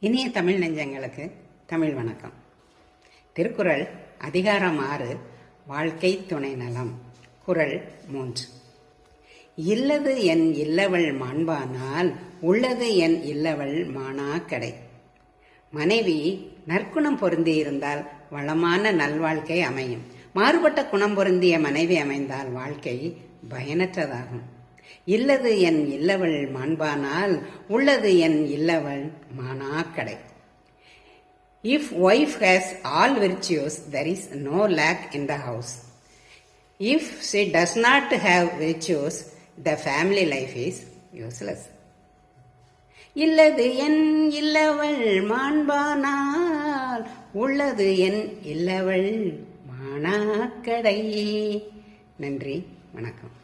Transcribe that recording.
இனிய தமிழ் நெஞ்சங்களுக்கு தமிழ் வணக்கம். திருக்குறள் அதிகாரம் 6 வாழ்க்கை துணை நலம். குறள் 3. இல்லது என் இல்லவள் மாண்பானால் உள்ளது என் இல்லவள் மானா கடை. மனைவி நற்குணம் பொருந்தியிருந்தால் வளமான நல்வாழ்க்கை அமையும். மாறுபட்ட குணம் பொருந்திய மனைவி அமைந்தால் வாழ்க்கை பயனற்றதாகும். இல்லது என் இல்லவள் மாண்பானால் உள்ளது என் இல்லவள் மானாக்கடை. If wife has all virtues, there is no lack in the house. If she does not have virtues, the family life is useless. இல்லது என் இல்லவள் மாண்பானால் உள்ளது என் இல்லவள் மானாக்கடை. நன்றி, வணக்கம்.